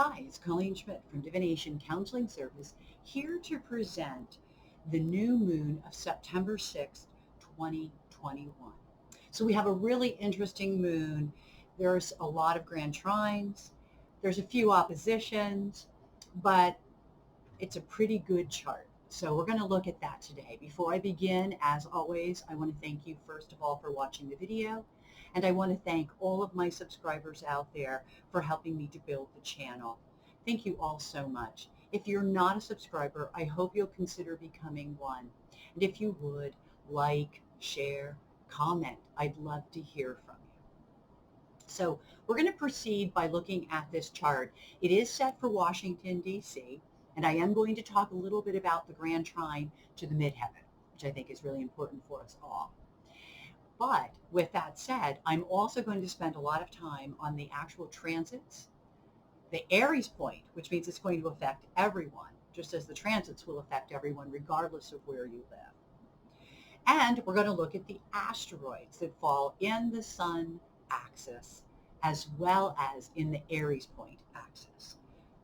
Hi, it's Colleen Schmidt from Divination Counseling Service, here to present the new moon of September 6th, 2021. So we have a really interesting moon. There's a lot of grand trines. There's a few oppositions, but it's a pretty good chart. So we're going to look at that today. Before I begin, as always, I want to thank you first of all for watching the video. And I want to thank all of my subscribers out there for helping me to build the channel. Thank you all so much. If you're not a subscriber, I hope you'll consider becoming one. And if you would, like, share, comment. I'd love to hear from you. So we're going to proceed by looking at this chart. It is set for Washington, D.C., and I am going to talk a little bit about the Grand Trine to the midheaven, which I think is really important for us all. But with that said, I'm also going to spend a lot of time on the actual transits, the Aries point, which means it's going to affect everyone, just as the transits will affect everyone regardless of where you live. And we're going to look at the asteroids that fall in the sun axis as well as in the Aries point axis.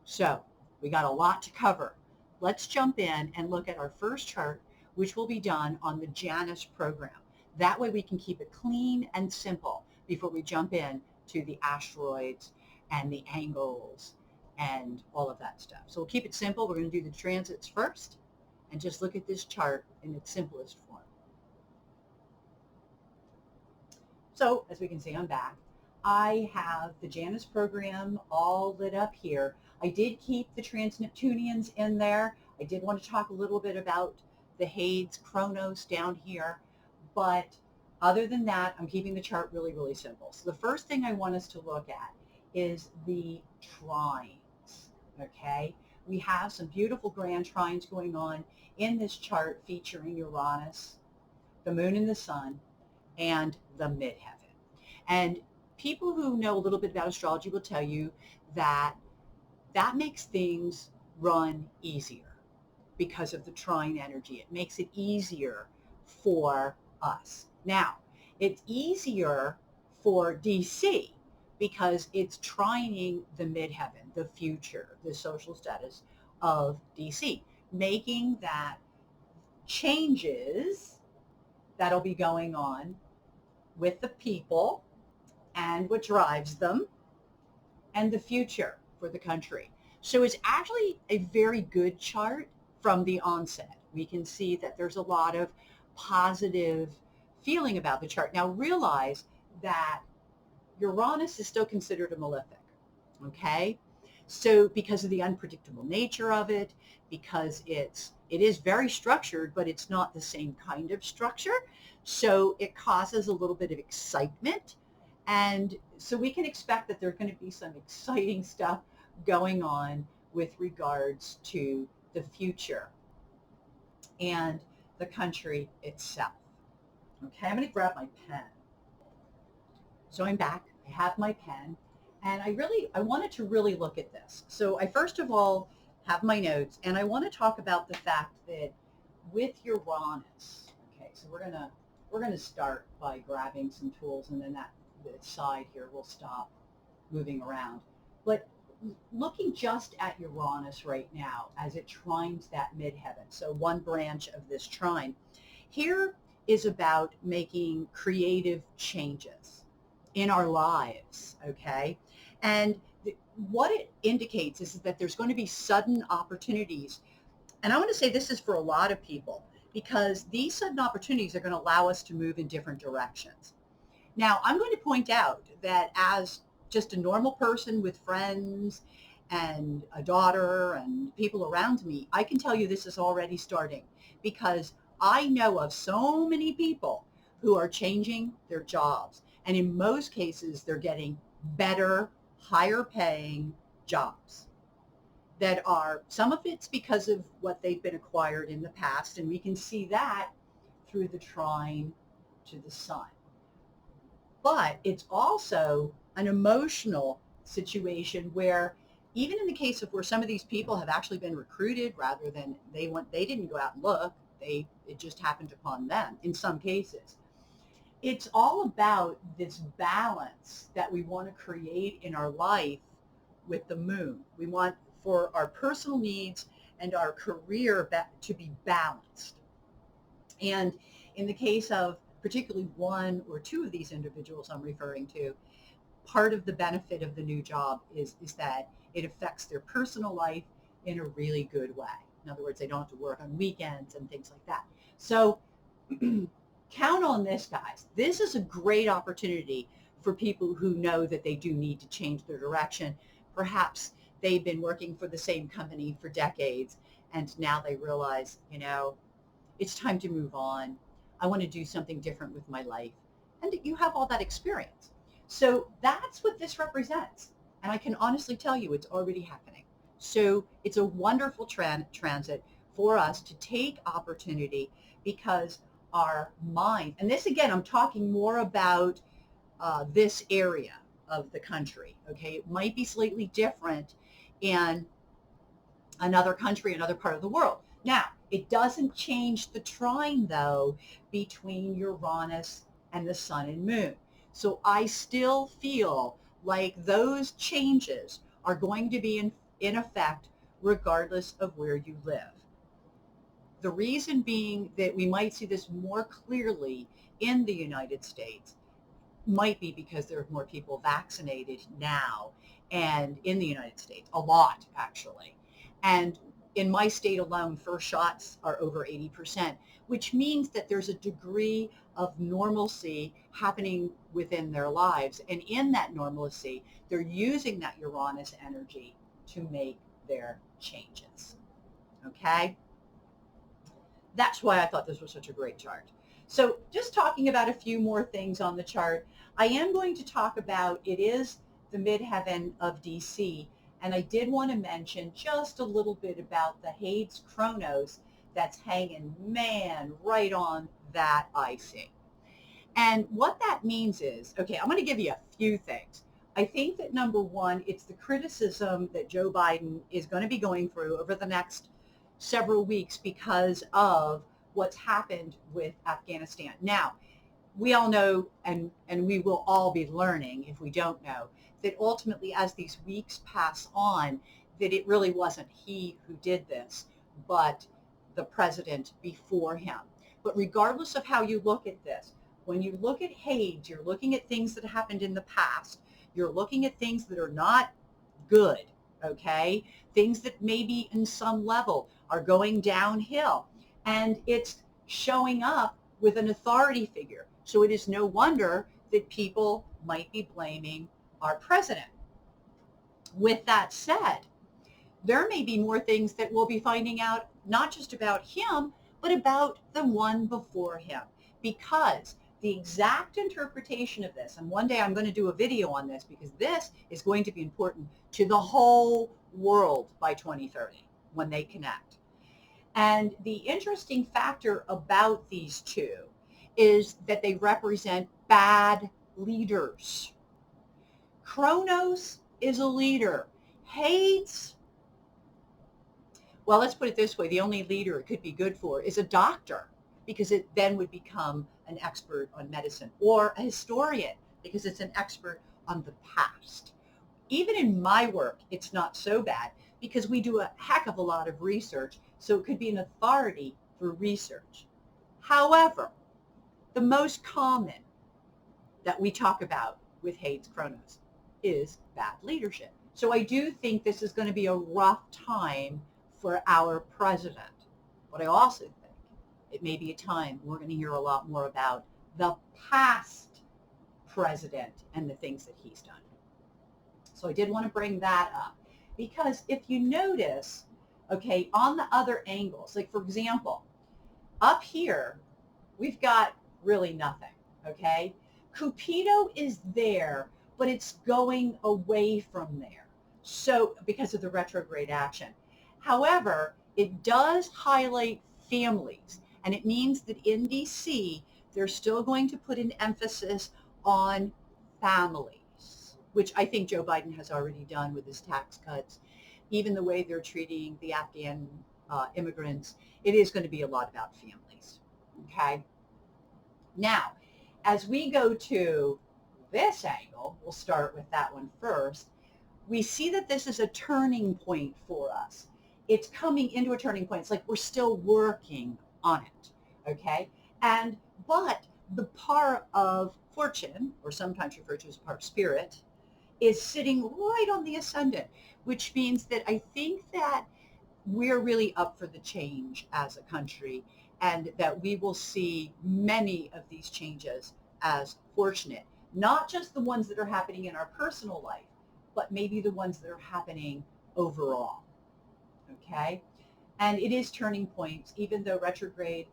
So we got a lot to cover. Let's jump in and look at our first chart, which will be done on the Janus program. That way we can keep it clean and simple before we jump in to the asteroids and the angles and all of that stuff. So we'll keep it simple. We're going to do the transits first and just look at this chart in its simplest form. So as we can see, I'm back. I have the Janus program all lit up here. I did keep the Trans-Neptunians in there. I did want to talk a little bit about the Hades Chronos down here. But other than that, I'm keeping the chart really, really simple. So the first thing I want us to look at is the trines, okay? We have some beautiful grand trines going on in this chart featuring Uranus, the moon and the sun, and the midheaven. And people who know a little bit about astrology will tell you that that makes things run easier because of the trine energy. It makes it easier for us. Now, it's easier for DC because it's trining the midheaven, the future, the social status of DC, making that changes that'll be going on with the people and what drives them and the future for the country. So it's actually a very good chart from the onset. We can see that there's a lot of positive feeling about the chart. Now realize that Uranus is still considered a malefic, okay? So because of the unpredictable nature of it, because it is very structured, but it's not the same kind of structure. So it causes a little bit of excitement. And so we can expect that there's going to be some exciting stuff going on with regards to the future and the country itself. Okay, I'm going to grab my pen. So I'm back. I have my pen. And I wanted to really look at this. So I first of all have my notes, and I want to talk about the fact that with Uranus, okay, so we're gonna start by grabbing some tools, and then that the side here will stop moving around. But looking just at Uranus right now as it trines that midheaven, so one branch of this trine, here is about making creative changes in our lives, okay? And what it indicates is that there's going to be sudden opportunities. And I want to say this is for a lot of people because these sudden opportunities are going to allow us to move in different directions. Now, I'm going to point out that as just a normal person with friends and a daughter and people around me, I can tell you this is already starting because I know of so many people who are changing their jobs. And in most cases, they're getting better, higher paying jobs that are, some of it's because of what they've been acquired in the past. And we can see that through the trine to the sun. But it's also an emotional situation where even in the case of where some of these people have actually been recruited rather than they didn't go out and look, it just happened upon them in some cases. It's all about this balance that we want to create in our life with the moon. We want for our personal needs and our career to be balanced. And in the case of particularly one or two of these individuals I'm referring to, part of the benefit of the new job is that it affects their personal life in a really good way. In other words, they don't have to work on weekends and things like that. So count on this, guys. This is a great opportunity for people who know that they do need to change their direction. Perhaps they've been working for the same company for decades, and now they realize, it's time to move on. I want to do something different with my life. And you have all that experience. So that's what this represents. And I can honestly tell you it's already happening. So it's a wonderful transit for us to take opportunity, because our mind, and this again, I'm talking more about this area of the country, okay? It might be slightly different in another country, another part of the world. Now, it doesn't change the trine, though, between Uranus and the sun and moon. So I still feel like those changes are going to be in effect regardless of where you live. The reason being that we might see this more clearly in the United States might be because there are more people vaccinated now, and in the United States, a lot actually. And in my state alone, first shots are over 80%, which means that there's a degree of normalcy happening within their lives. And in that normalcy, they're using that Uranus energy to make their changes. Okay? That's why I thought this was such a great chart. So just talking about a few more things on the chart, I am going to talk about, it is the midheaven of DC, and I did want to mention just a little bit about the Hades Chronos that's hanging, man, right on that IC. And what that means is, okay, I'm going to give you a few things. I think that number one, it's the criticism that Joe Biden is going to be going through over the next several weeks because of what's happened with Afghanistan. Now, we all know, and we will all be learning if we don't know, that ultimately as these weeks pass on, that it really wasn't he who did this, but the president before him. But regardless of how you look at this, when you look at Hades, you're looking at things that happened in the past. You're looking at things that are not good, okay? Things that maybe in some level are going downhill. And it's showing up with an authority figure. So it is no wonder that people might be blaming our president. With that said, there may be more things that we'll be finding out, not just about him, but about the one before him. Because the exact interpretation of this, and one day I'm going to do a video on this because this is going to be important to the whole world by 2030 when they connect. And the interesting factor about these two is that they represent bad leaders. Kronos is a leader. Hades, well, let's put it this way. The only leader it could be good for is a doctor, because it then would become an expert on medicine, or a historian, because it's an expert on the past. Even in my work, it's not so bad because we do a heck of a lot of research, so it could be an authority for research. However, the most common that we talk about with Hades Chronos is bad leadership. So I do think this is going to be a rough time for our president. But I also think it may be a time we're going to hear a lot more about the past president and the things that he's done. So I did want to bring that up because if you notice, okay, on the other angles, like for example, up here, we've got really nothing, okay? Cupido is there, but it's going away from there. So because of the retrograde action. However, it does highlight families, and it means that in DC, they're still going to put an emphasis on families, which I think Joe Biden has already done with his tax cuts. Even the way they're treating the Afghan immigrants, it is going to be a lot about families, okay? Now, as we go to this angle, we'll start with that one first. we see that this is a turning point for us. It's coming into a turning point. It's like we're still working on it, okay? And but the par of fortune, or sometimes referred to as par of spirit, is sitting right on the ascendant, which means that I think that we're really up for the change as a country, and that we will see many of these changes as fortunate, not just the ones that are happening in our personal life, but maybe the ones that are happening overall. Okay. And it is turning points, even though retrograde,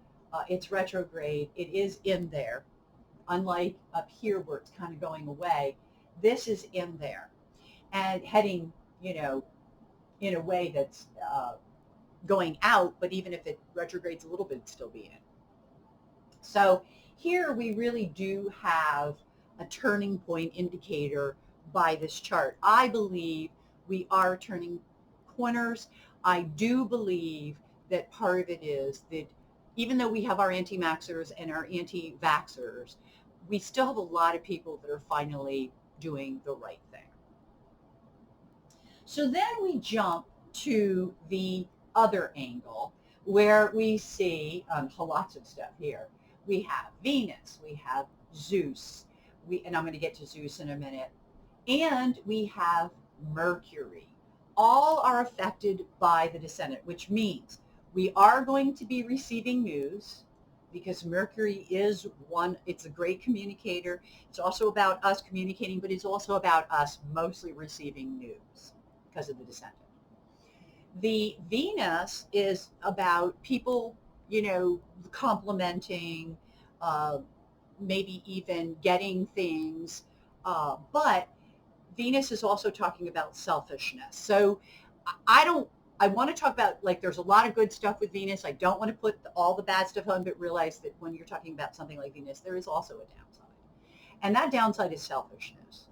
it's retrograde, it is in there. Unlike up here where it's kind of going away, this is in there and heading, in a way that's going out, but even if it retrogrades a little bit, it's still being in. So here we really do have a turning point indicator by this chart. I believe we are turning corners. I do believe that part of it is that even though we have our anti-maxers and our anti-vaxxers, we still have a lot of people that are finally doing the right thing. So then we jump to the other angle where we see lots of stuff here. We have Venus, we have Zeus, and I'm going to get to Zeus in a minute, and we have Mercury. All are affected by the descendant, which means we are going to be receiving news because Mercury is it's a great communicator. It's also about us communicating, but it's also about us mostly receiving news because of the descendant. The Venus is about people, complimenting, maybe even getting things, but Venus is also talking about selfishness. So I want to talk about, like, there's a lot of good stuff with Venus. I don't want to put all the bad stuff on, but realize that when you're talking about something like Venus, there is also a downside. And that downside is selfishness.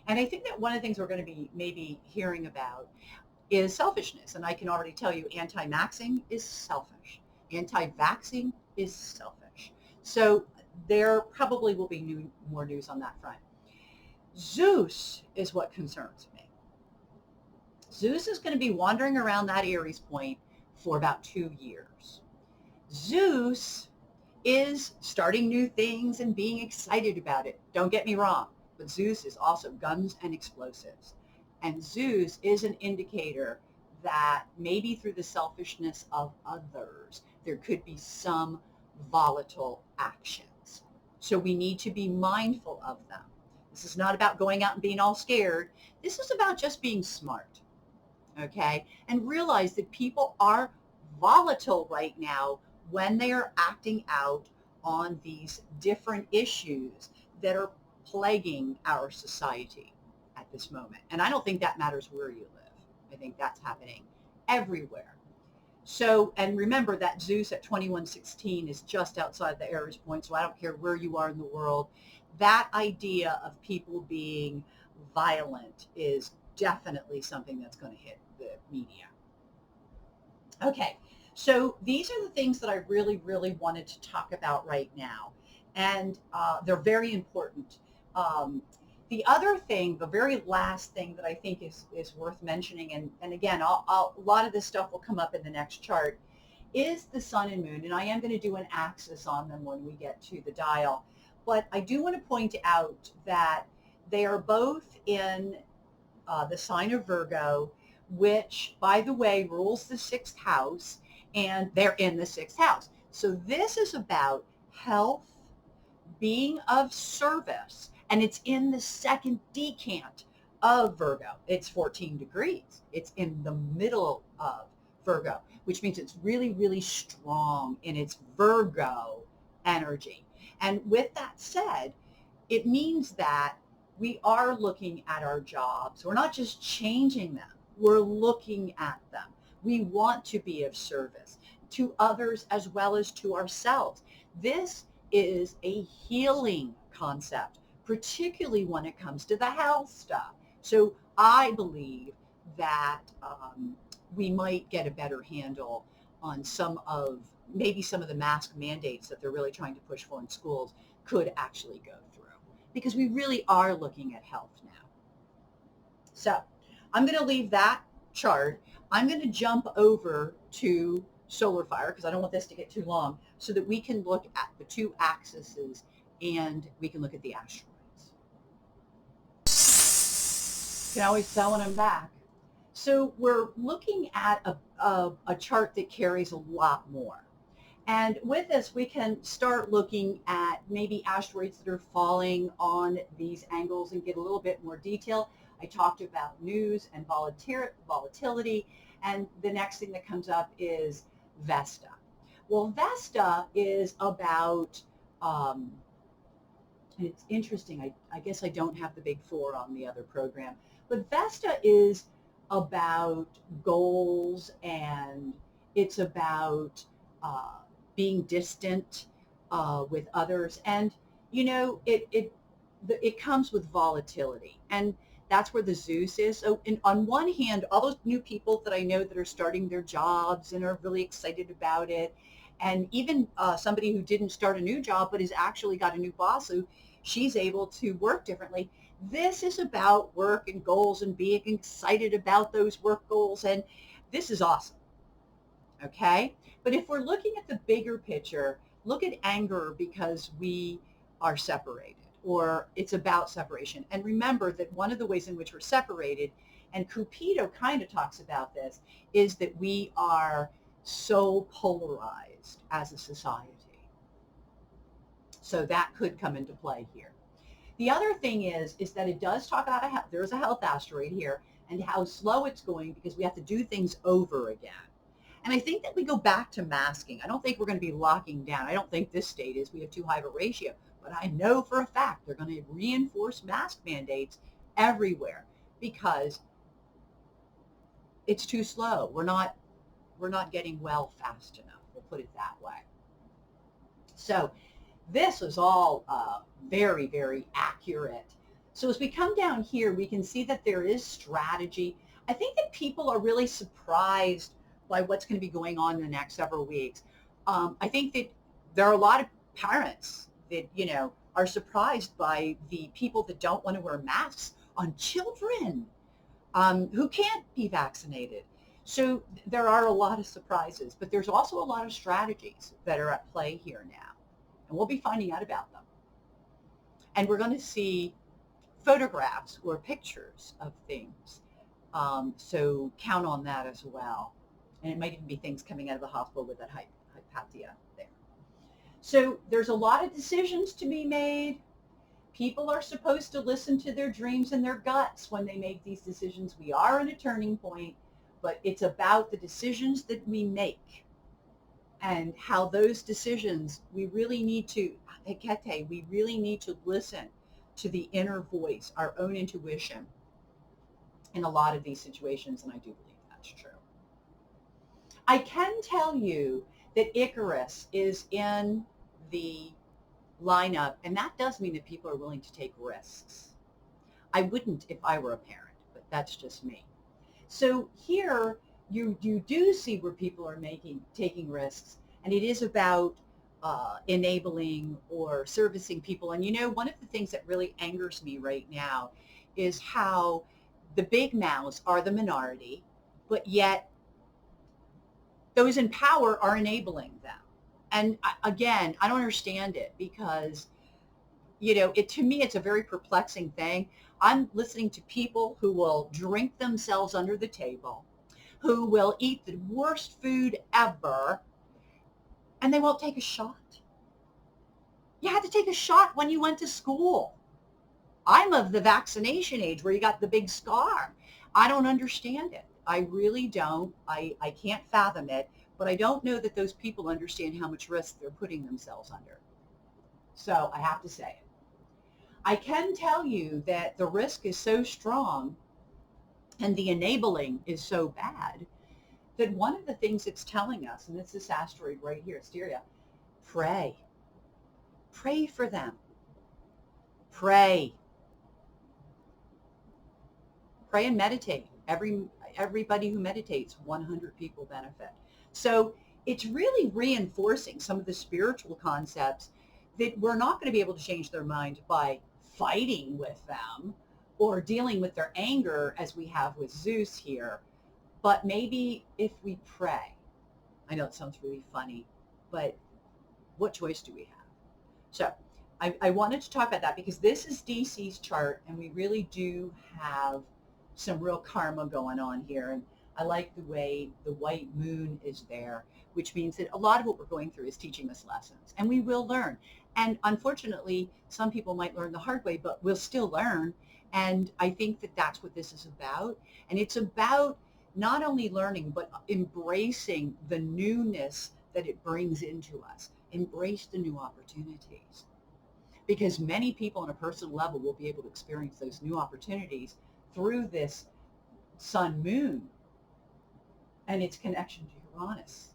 And I think that one of the things we're going to be maybe hearing about is selfishness. And I can already tell you anti-maxing is selfish. Anti-vaxxing is selfish. So there probably will be more news on that front. Zeus is what concerns me. Zeus is going to be wandering around that Aries point for about 2 years. Zeus is starting new things and being excited about it. Don't get me wrong, but Zeus is also guns and explosives. And Zeus is an indicator that maybe through the selfishness of others, there could be some volatile actions. So we need to be mindful of them. This is not about going out and being all scared. This is about just being smart, okay? And realize that people are volatile right now when they are acting out on these different issues that are plaguing our society at this moment. And I don't think that matters where you live. I think that's happening everywhere. So, and remember that Zeus at 2116 is just outside the Aries point, so I don't care where you are in the world. That idea of people being violent is definitely something that's going to hit the media. Okay, so these are the things that I really, really wanted to talk about right now, and they're very important. The other thing, the very last thing that I think is worth mentioning, and again, a lot of this stuff will come up in the next chart, is the sun and moon. And I am going to do an axis on them when we get to the dial. But I do want to point out that they are both in the sign of Virgo, which, by the way, rules the 6th house, and they're in the 6th house. So this is about health, being of service, and it's in the second decant of Virgo. It's 14 degrees. It's in the middle of Virgo, which means it's really, really strong in its Virgo energy. And with that said, it means that we are looking at our jobs. We're not just changing them. We're looking at them. We want to be of service to others as well as to ourselves. This is a healing concept, particularly when it comes to the health stuff. So I believe that we might get a better handle on maybe some of the mask mandates that they're really trying to push for in schools could actually go through, because we really are looking at health now. So I'm going to leave that chart. I'm going to jump over to solar fire because I don't want this to get too long so that we can look at the two axes and we can look at the asteroids. You can always tell when I'm back. So we're looking at a chart that carries a lot more. And with this, we can start looking at maybe asteroids that are falling on these angles and get a little bit more detail. I talked about news and volatility, and the next thing that comes up is Vesta. Well, Vesta is about, and it's interesting, I guess I don't have the big four on the other program, but Vesta is about goals, and it's about being distant with others. And, it comes with volatility. And that's where the Zeus is. So on one hand, all those new people that I know that are starting their jobs and are really excited about it, and even somebody who didn't start a new job but has actually got a new boss who she's able to work differently. This is about work and goals and being excited about those work goals. And this is awesome. Okay. But if we're looking at the bigger picture, look at anger because we are separated or it's about separation. And remember that one of the ways in which we're separated, and Cupido kind of talks about this, is that we are so polarized as a society. So that could come into play here. The other thing is that it does talk about there's a health asteroid here and how slow it's going because we have to do things over again. And I think that we go back to masking. I don't think we're going to be locking down. I don't think this state is we have too high of a ratio, but I know for a fact they're going to reinforce mask mandates everywhere because it's too slow. We're not getting well fast enough. We'll put it that way. So this is all very, very accurate. So as we come down here, we can see that there is strategy. I think that people are really surprised by what's going to be going on in the next several weeks. I think that there are a lot of parents that, are surprised by the people that don't want to wear masks on children who can't be vaccinated. So there are a lot of surprises, but there's also a lot of strategies that are at play here now. And we'll be finding out about them. And we're going to see photographs or pictures of things. So count on that as well. And it might even be things coming out of the hospital with that hypatia there. So there's a lot of decisions to be made. People are supposed to listen to their dreams and their guts when they make these decisions. We are in a turning point, but it's about the decisions that we make and how those decisions, we really need to listen to the inner voice, our own intuition in a lot of these situations, and I do believe that's true. I can tell you that Icarus is in the lineup, and that does mean that people are willing to take risks. I wouldn't if I were a parent, but that's just me. So here you do see where people are taking risks, and it is about enabling or servicing people. And one of the things that really angers me right now is how the big mouths are the minority, but yet those in power are enabling them. And again, I don't understand it because, to me, it's a very perplexing thing. I'm listening to people who will drink themselves under the table, who will eat the worst food ever, and they won't take a shot. You had to take a shot when you went to school. I'm of the vaccination age where you got the big scar. I don't understand it. I really don't. I can't fathom it, but I don't know that those people understand how much risk they're putting themselves under. So I have to say it. I can tell you that the risk is so strong and the enabling is so bad that one of the things it's telling us, and it's this asteroid right here, Asteria, pray. Pray for them. Pray. Pray and meditate. Everybody who meditates, 100 people benefit. So it's really reinforcing some of the spiritual concepts that we're not going to be able to change their mind by fighting with them. or dealing with their anger as we have with Zeus here. But maybe if we pray, I know it sounds really funny, but what choice do we have? So I wanted to talk about that because this is DC's chart, and we really do have some real karma going on here. And I like the way the white moon is there, which means that a lot of what we're going through is teaching us lessons, and we will learn. And unfortunately, some people might learn the hard way, but we'll still learn. And I think that that's what this is about. And it's about not only learning, but embracing the newness that it brings into us. Embrace the new opportunities. Because many people on a personal level will be able to experience those new opportunities through this sun moon and its connection to Uranus.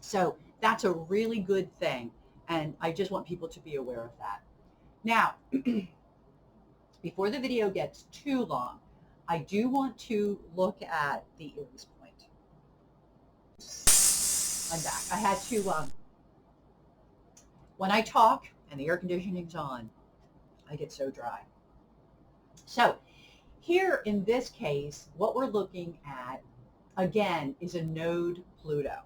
So that's a really good thing. And I just want people to be aware of that. Now, before the video gets too long, I do want to look at the Aries point. I'm back. I had to, when I talk and the air conditioning's on, I get so dry. So here in this case, what we're looking at, again, is a node Pluto.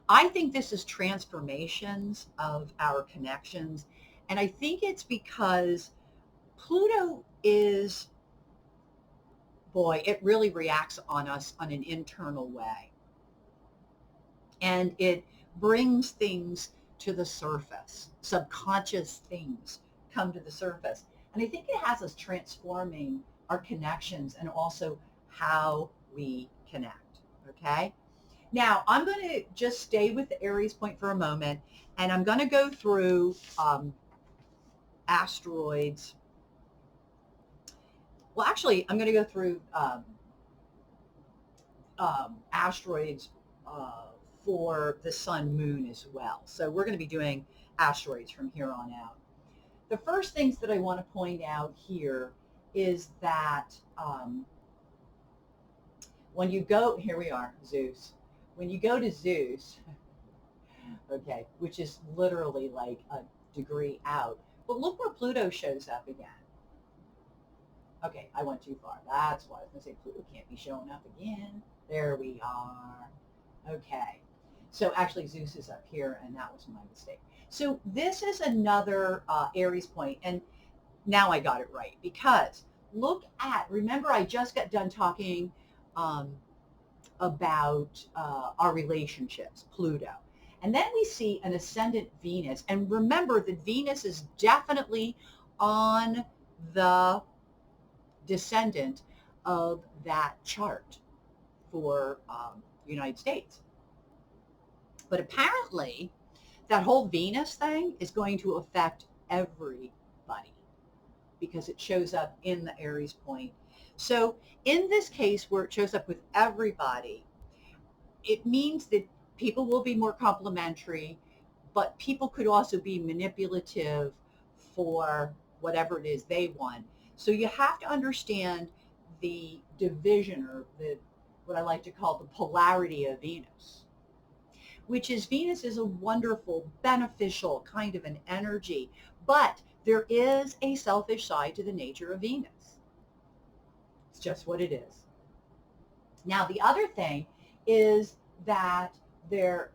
I think this is transformations of our connections. And I think it's because Pluto is, boy, it really reacts on us on an internal way. And it brings things to the surface. Subconscious things come to the surface. And I think it has us transforming our connections and also how we connect. Okay? Now, I'm going to just stay with the Aries point for a moment, and I'm going to go through asteroids. Well, actually, I'm going to go through asteroids for the sun moon as well. So we're going to be doing asteroids from here on out. The first things that I want to point out here is that when you go, here we are, Zeus. When you go to Zeus, okay, which is literally like a degree out, but look where Pluto shows up again. Okay, I went too far. That's why I was going to say Pluto can't be showing up again. There we are. Okay. So actually Zeus is up here, and that was my mistake. So this is another Aries point, and now I got it right, because look at, remember I just got done talking about our relationships, Pluto. And then we see an ascendant Venus. And remember that Venus is definitely on the descendant of that chart for United States. But apparently that whole Venus thing is going to affect everybody because it shows up in the Aries point. So in this case where it shows up with everybody, it means that people will be more complimentary, but people could also be manipulative for whatever it is they want. So you have to understand the division, or the what I like to call the polarity of Venus, which is Venus is a wonderful, beneficial kind of an energy, but there is a selfish side to the nature of Venus. It's just what it is. Now, the other thing is that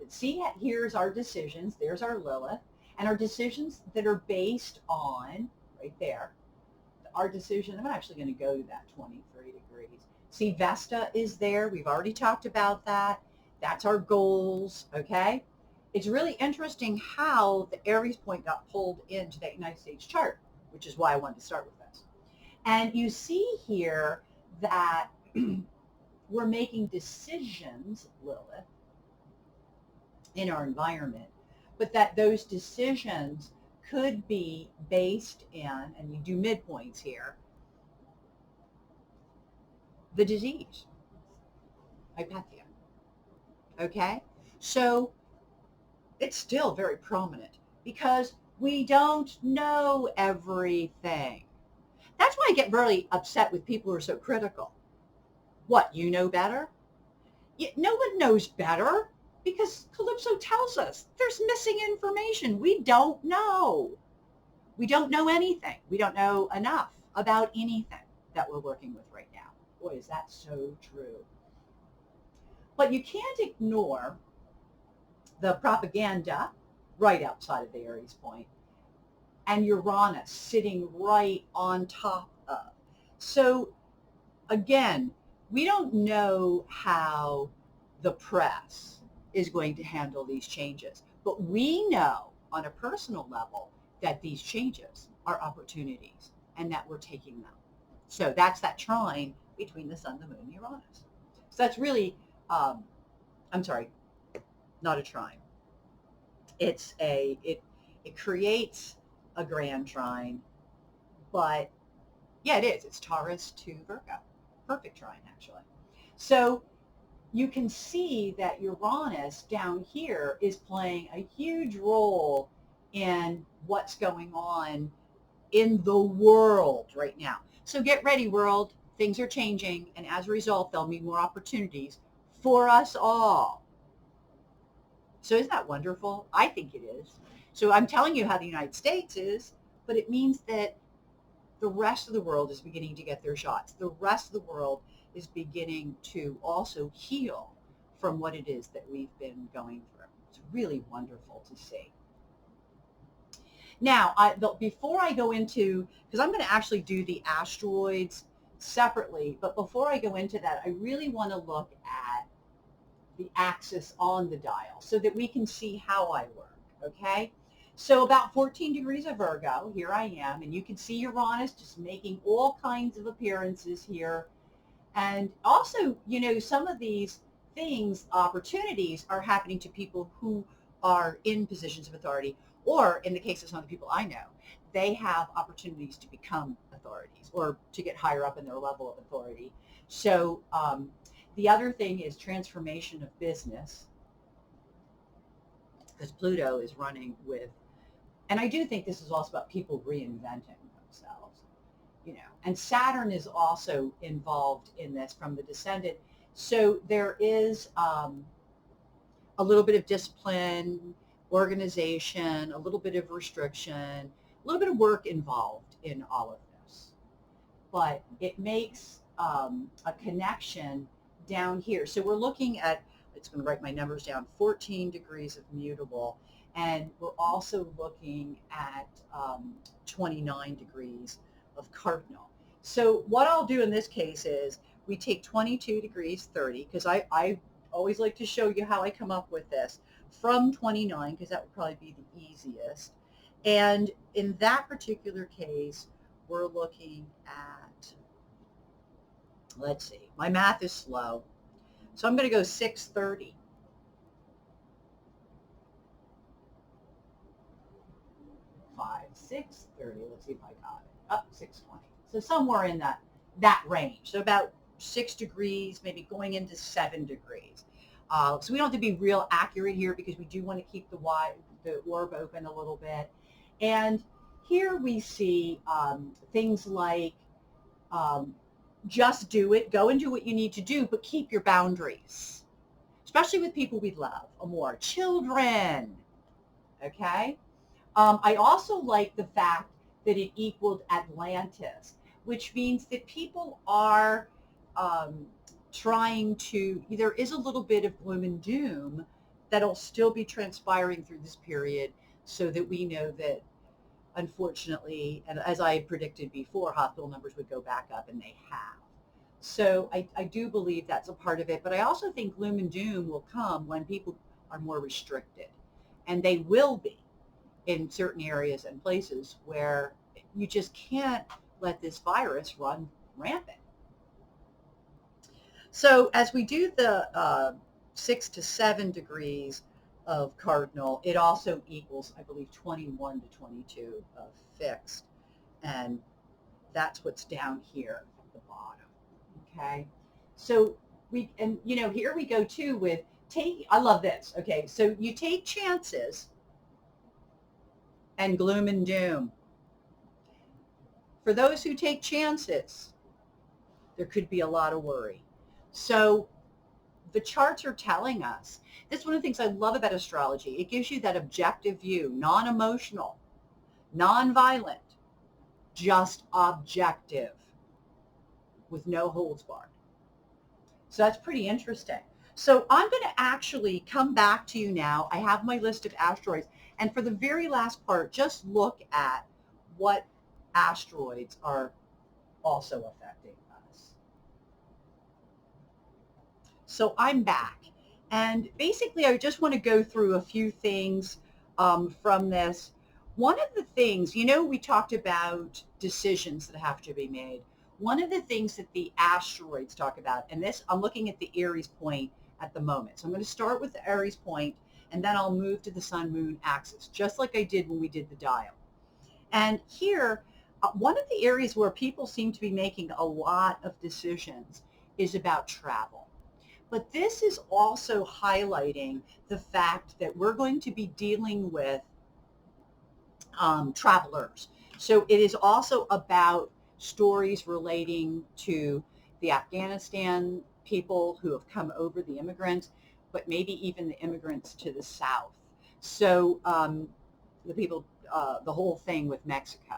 see, here's our decisions. There's our Lilith, and our decisions that are based on, right there, our decision, I'm actually going to go to that 23 degrees. See, Vesta is there. We've already talked about that. That's our goals, okay? It's really interesting how the Aries point got pulled into the United States chart, which is why I wanted to start with this. And you see here that we're making decisions, Lilith, in our environment, but that those decisions could be based in, and you do midpoints here, the disease, hypatia. Okay? So it's still very prominent because we don't know everything. That's why I get really upset with people who are so critical. What, you know better? No one knows better, because Calypso tells us there's missing information. We don't know. We don't know anything. We don't know enough about anything that we're working with right now. Boy, is that so true. But you can't ignore the propaganda right outside of the Aries point and Uranus sitting right on top of. So again, we don't know how the press is going to handle these changes, but we know on a personal level that these changes are opportunities and that we're taking them. So that's that trine between the sun, the moon, and Uranus. So that's really, I'm sorry, not a trine. It creates a grand trine, but yeah, it is. It's Taurus to Virgo. Perfect trine, actually. So you can see that Uranus down here is playing a huge role in what's going on in the world right now. So get ready, world. Things are changing, and as a result, there'll be more opportunities for us all. So isn't that wonderful? I think it is. So I'm telling you how the United States is, but it means that the rest of the world is beginning to get their shots. The rest of the world is beginning to also heal from what it is that we've been going through. It's really wonderful to see. Now, before I go into, because I'm going to actually do the asteroids separately, but before I go into that, I really want to look at the axis on the dial so that we can see how I work, okay? So about 14 degrees of Virgo, here I am, and you can see Uranus just making all kinds of appearances here. And also, you know, some of these things, opportunities, are happening to people who are in positions of authority, or in the case of some of the people I know, they have opportunities to become authorities or to get higher up in their level of authority. So the other thing is transformation of business, because Pluto is running with, and I do think this is also about people reinventing themselves, you know, and Saturn is also involved in this from the descendant. So there is a little bit of discipline, organization, a little bit of restriction, a little bit of work involved in all of this. But it makes a connection down here. So we're looking at, it's going to write my numbers down, 14 degrees of mutable. And we're also looking at 29 degrees of cardinal. So what I'll do in this case is we take 22 degrees 30, because I always like to show you how I come up with this, from 29, because that would probably be the easiest. And in that particular case, we're looking at, let's see, my math is slow. So I'm going to go 630. Five, 630. Let's see if I got it. Up 620. So somewhere in that range. So about 6 degrees, maybe going into 7 degrees. So we don't have to be real accurate here because we do want to keep the orb open a little bit. And here we see things like just do it, go and do what you need to do, but keep your boundaries, especially with people we love more, children, okay? I also like the fact that it equaled Atlantis, which means that people are trying to, there is a little bit of gloom and doom that'll still be transpiring through this period, so that we know that, unfortunately, and as I predicted before, hospital numbers would go back up, and they have. So I do believe that's a part of it, but I also think gloom and doom will come when people are more restricted, and they will be in certain areas and places where you just can't let this virus run rampant. So as we do the 6 to 7 degrees of cardinal, it also equals, I believe, 21 to 22 of fixed. And that's what's down here at the bottom. Okay. So here we go too with I love this. Okay. So you take chances and gloom and doom. For those who take chances, there could be a lot of worry. So the charts are telling us, this is one of the things I love about astrology. It gives you that objective view, non-emotional. nonviolent, just objective with no holds barred. So that's pretty interesting. So I'm going to actually come back to you now. I have my list of asteroids. And for the very last part, just look at what asteroids are also affecting us. So I'm back. And basically, I just want to go through a few things from this. One of the things, we talked about decisions that have to be made. One of the things that the asteroids talk about, and this, I'm looking at the Aries point at the moment. So I'm going to start with the Aries point, and then I'll move to the sun-moon axis, just like I did when we did the dial. And here, one of the areas where people seem to be making a lot of decisions is about travel. But this is also highlighting the fact that we're going to be dealing with travelers. So it is also about stories relating to the Afghanistan people who have come over, the immigrants, but maybe even the immigrants to the south. So the people, the whole thing with Mexico.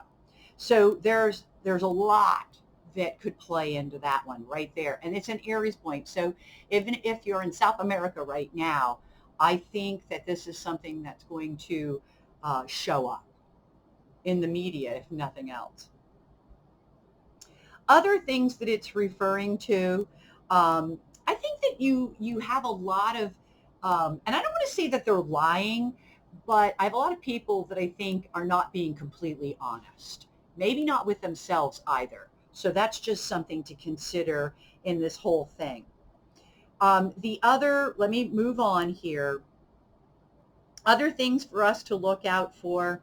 So there's a lot that could play into that one right there. And it's an Aries point. So even if you're in South America right now, I think that this is something that's going to show up in the media, if nothing else. Other things that it's referring to, I think that you have a lot of, and I don't want to say that they're lying, but I have a lot of people that I think are not being completely honest. Maybe not with themselves either. So that's just something to consider in this whole thing. Let me move on here. Other things for us to look out for.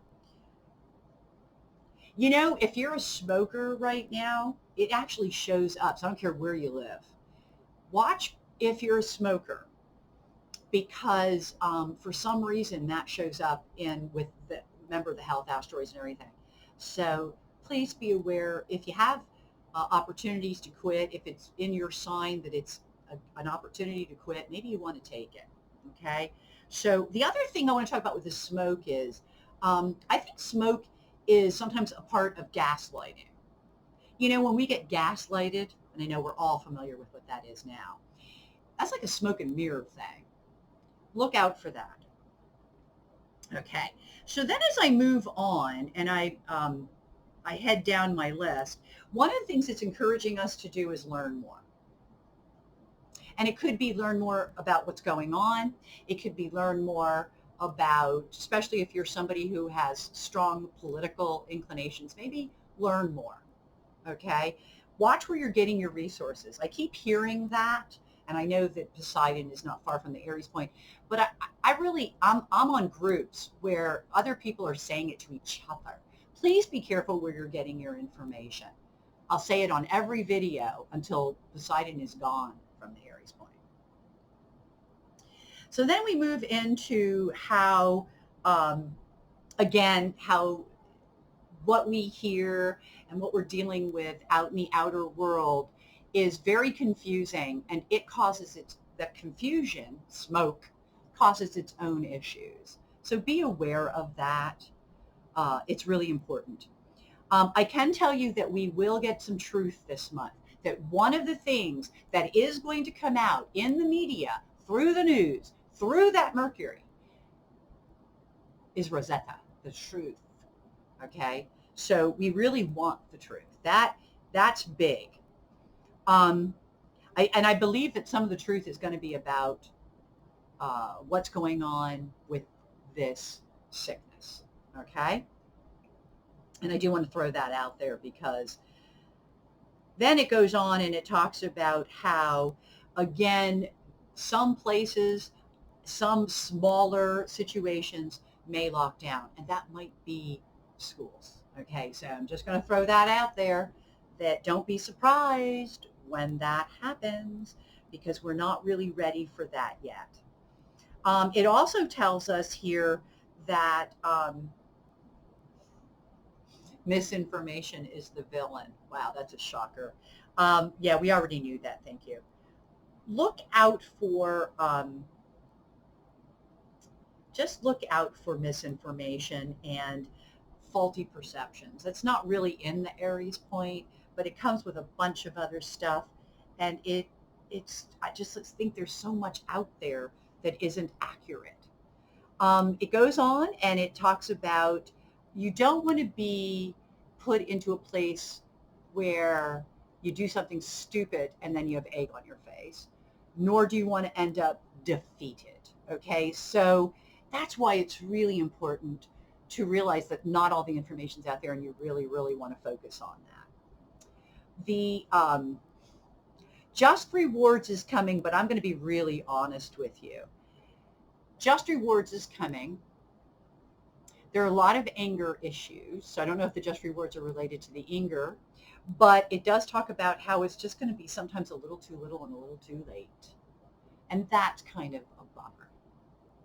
If you're a smoker right now, it actually shows up. So I don't care where you live. Watch if you're a smoker, because for some reason that shows up with the member of the health asteroids and everything. So please be aware if you have opportunities to quit, if it's in your sign that it's an opportunity to quit, maybe you want to take it. Okay. So the other thing I want to talk about with the smoke is I think smoke is sometimes a part of gaslighting. When we get gaslighted, and I know we're all familiar with what that is now, that's like a smoke and mirror thing. Look out for that. Okay. So then as I move on and I head down my list, one of the things it's encouraging us to do is learn more. And it could be learn more about what's going on. It could be learn more about, especially if you're somebody who has strong political inclinations, maybe learn more. Okay. Watch where you're getting your resources. I keep hearing that, and I know that Poseidon is not far from the Aries point, but I'm on groups where other people are saying it to each other. Please be careful where you're getting your information. I'll say it on every video until Poseidon is gone from the Aries point. So then we move into how what we hear and what we're dealing with out in the outer world is very confusing, and it causes the confusion, smoke, causes its own issues. So be aware of that. It's really important. I can tell you that we will get some truth this month, that one of the things that is going to come out in the media, through the news, through that Mercury, is Rosetta, the truth. Okay? So we really want the truth. That's big. I believe that some of the truth is going to be about what's going on with this sickness. Okay? And I do want to throw that out there, because then it goes on and it talks about how, again, some places, some smaller situations may lock down, and that might be schools. Okay, so I'm just going to throw that out there, that don't be surprised when that happens, because we're not really ready for that yet. It also tells us here that misinformation is the villain. Wow, that's a shocker. Yeah, we already knew that. Thank you. Look out for, just look out for misinformation and faulty perceptions. That's not really in the Aries point, but it comes with a bunch of other stuff. And I just think there's so much out there that isn't accurate. It goes on and it talks about you don't want to be put into a place where you do something stupid and then you have egg on your face, nor do you want to end up defeated. Okay, so that's why it's really important to realize that not all the information's out there and you really, really want to focus on that. The just rewards is coming, but I'm going to be really honest with you. Just rewards is coming. There are a lot of anger issues. So I don't know if the just rewards are related to the anger, but it does talk about how it's just going to be sometimes a little too little and a little too late. And that's kind of a bummer.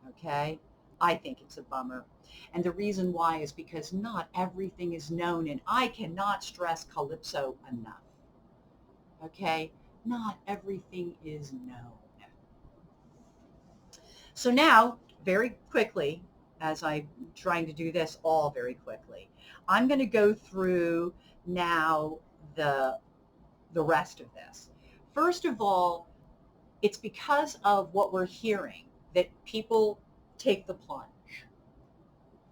Okay? I think it's a bummer. And the reason why is because not everything is known, and I cannot stress Calypso enough. Okay? Not everything is known. So now, very quickly, as I'm trying to do this all very quickly, I'm going to go through now the rest of this. First of all, it's because of what we're hearing that people take the plunge.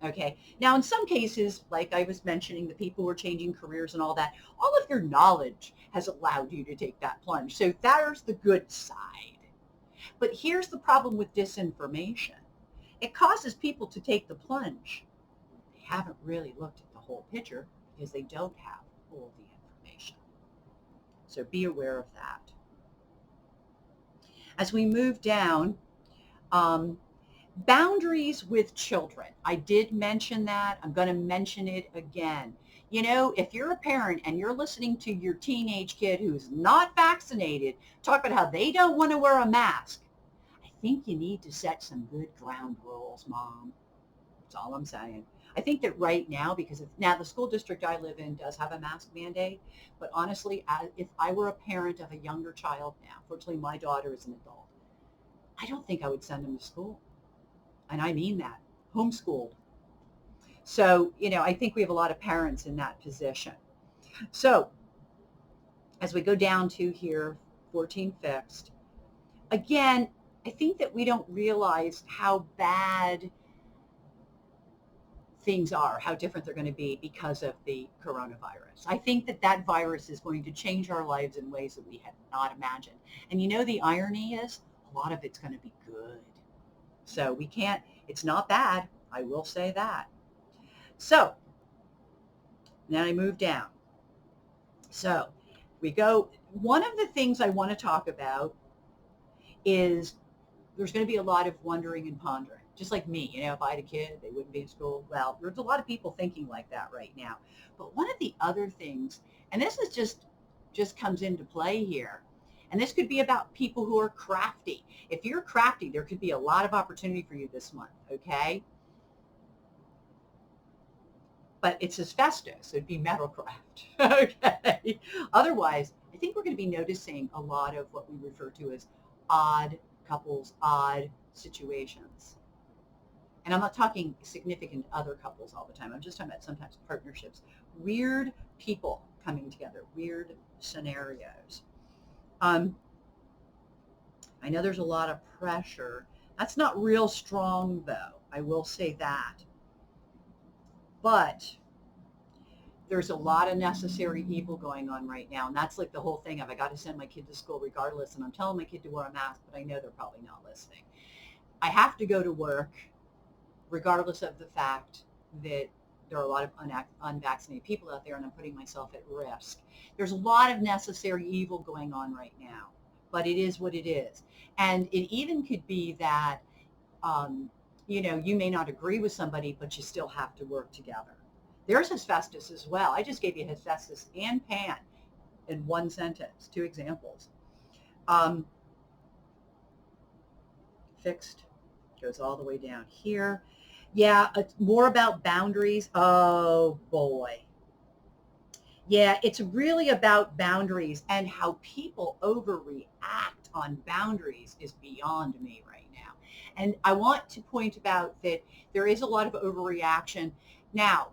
Okay. Now, in some cases, like I was mentioning, the people who are changing careers and all that, all of your knowledge has allowed you to take that plunge. So there's the good side. But here's the problem with disinformation. It causes people to take the plunge. They haven't really looked at the whole picture because they don't have all the information. So be aware of that. As we move down, boundaries with children. I did mention that. I'm going to mention it again. You know, if you're a parent and you're listening to your teenage kid who's not vaccinated talk about how they don't want to wear a mask, I think you need to set some good ground rules, Mom. That's all I'm saying. I think that right now, because now the school district I live in does have a mask mandate, but honestly, if I were a parent of a younger child now, fortunately my daughter is an adult, I don't think I would send them to school. And I mean that, homeschooled. So, you know, I think we have a lot of parents in that position. So as we go down to here, 14 fixed, again, I think that we don't realize how bad things are, how different they're going to be because of the coronavirus. I think that that virus is going to change our lives in ways that we had not imagined. And you know, the irony is a lot of it's going to be good. So we can't, it's not bad. I will say that. So then I move down. So we go, one of the things I want to talk about is there's going to be a lot of wondering and pondering. Just like me, you know, if I had a kid, they wouldn't be in school. Well, there's a lot of people thinking like that right now. But one of the other things, and this is just comes into play here, and this could be about people who are crafty. If you're crafty, there could be a lot of opportunity for you this month, okay? But it's asbestos, so it'd be metalcraft, okay? Otherwise, I think we're going to be noticing a lot of what we refer to as odd couples, odd situations. And I'm not talking significant other couples all the time. I'm just talking about sometimes partnerships. Weird people coming together, weird scenarios. I know there's a lot of pressure. That's not real strong, though. I will say that. But there's a lot of necessary evil going on right now. And that's like the whole thing of I got to send my kid to school regardless. And I'm telling my kid to wear a mask, but I know they're probably not listening. I have to go to work regardless of the fact that there are a lot of unvaccinated people out there and I'm putting myself at risk. There's a lot of necessary evil going on right now, but it is what it is. And it even could be that, you know, you may not agree with somebody, but you still have to work together. There's asbestos as well. I just gave you asbestos and pan in one sentence, 2 examples. Fixed goes all the way down here. Yeah, it's more about boundaries. Oh boy. Yeah, it's really about boundaries, and how people overreact on boundaries is beyond me right now. And I want to point out that there is a lot of overreaction. Now,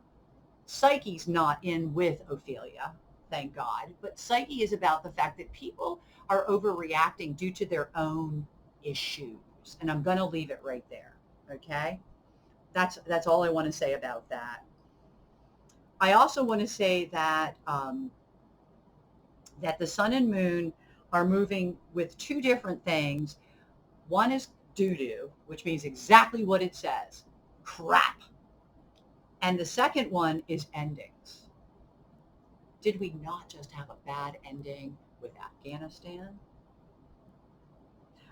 Psyche's not in with Ophelia, thank God, but Psyche is about the fact that people are overreacting due to their own issues. And I'm going to leave it right there. Okay? That's all I want to say about that. I also want to say that that the sun and moon are moving with two different things. One is doo-doo, which means exactly what it says, crap. And the second one is endings. Did we not just have a bad ending with Afghanistan?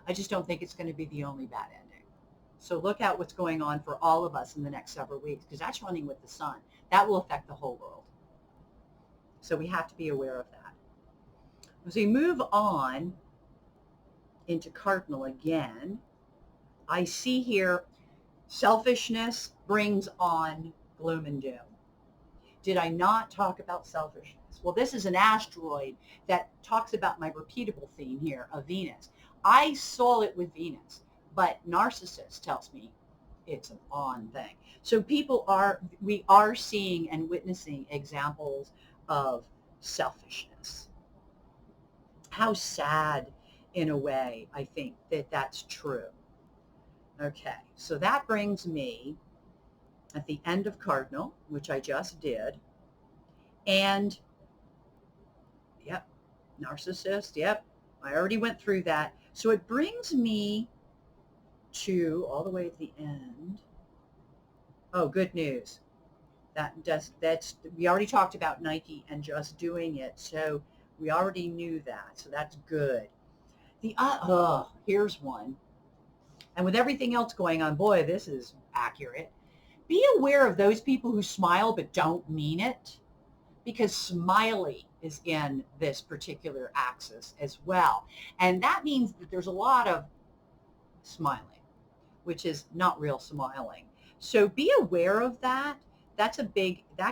I just don't think it's going to be the only bad ending. So look out what's going on for all of us in the next several weeks, because that's running with the sun. That will affect the whole world. So we have to be aware of that. As we move on into Cardinal again, I see here selfishness brings on gloom and doom. Did I not talk about selfishness? Well, this is an asteroid that talks about my repeatable theme here of Venus. I saw it with Venus, but narcissist tells me it's an on thing. So we are seeing and witnessing examples of selfishness. How sad, in a way, I think that that's true. Okay, so that brings me at the end of Cardinal, which I just did. And, yep, narcissist, yep, I already went through that. So it brings me to all the way at the end. Oh, good news. We already talked about Nike and just doing it. So we already knew that. So that's good. Here's one. And with everything else going on, boy, this is accurate. Be aware of those people who smile but don't mean it, because smiley is in this particular axis as well. And that means that there's a lot of smiling, which is not real smiling. So be aware of that. That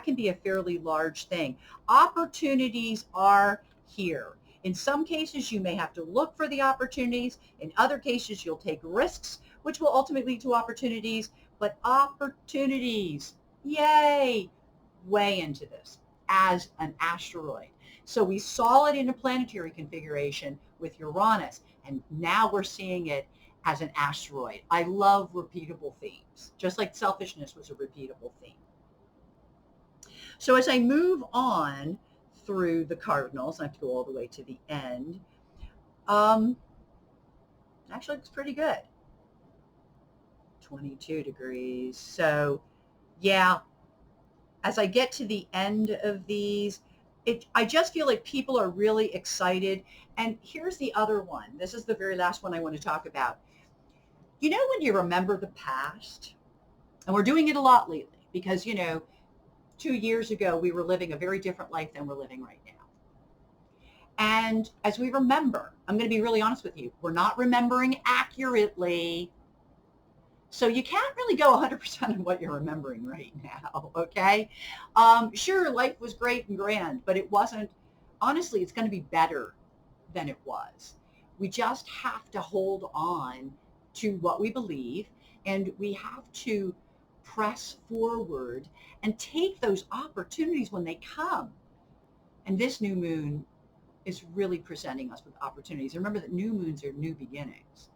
can be a fairly large thing. Opportunities are here. In some cases, you may have to look for the opportunities. In other cases, you'll take risks, which will ultimately lead to opportunities. But opportunities, yay, way into this as an asteroid. So we saw it in a planetary configuration with Uranus, and now we're seeing it as an asteroid. I love repeatable themes, just like selfishness was a repeatable theme. So as I move on through the cardinals, I have to go all the way to the end. Actually looks pretty good. 22 degrees. So yeah, as I get to the end of these, I just feel like people are really excited. And here's the other one. This is the very last one I want to talk about. You know, when you remember the past, and we're doing it a lot lately because, 2 years ago, we were living a very different life than we're living right now. And as we remember, I'm going to be really honest with you, we're not remembering accurately. So you can't really go 100% on what you're remembering right now, okay? Sure, life was great and grand, but it wasn't. Honestly, it's going to be better than it was. We just have to hold on to what we believe, and we have to press forward and take those opportunities when they come. And this new moon is really presenting us with opportunities. Remember that new moons are new beginnings.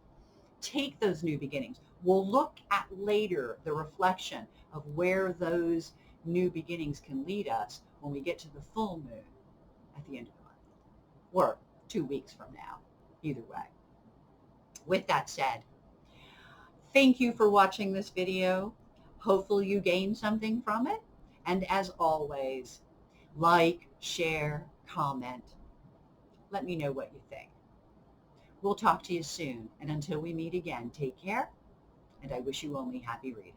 Take those new beginnings. We'll look at later the reflection of where those new beginnings can lead us when we get to the full moon at the end of the month, or 2 weeks from now, either way. With that said, thank you for watching this video. Hopefully you gained something from it. And as always, like, share, comment. Let me know what you think. We'll talk to you soon. And until we meet again, take care. And I wish you only happy reading.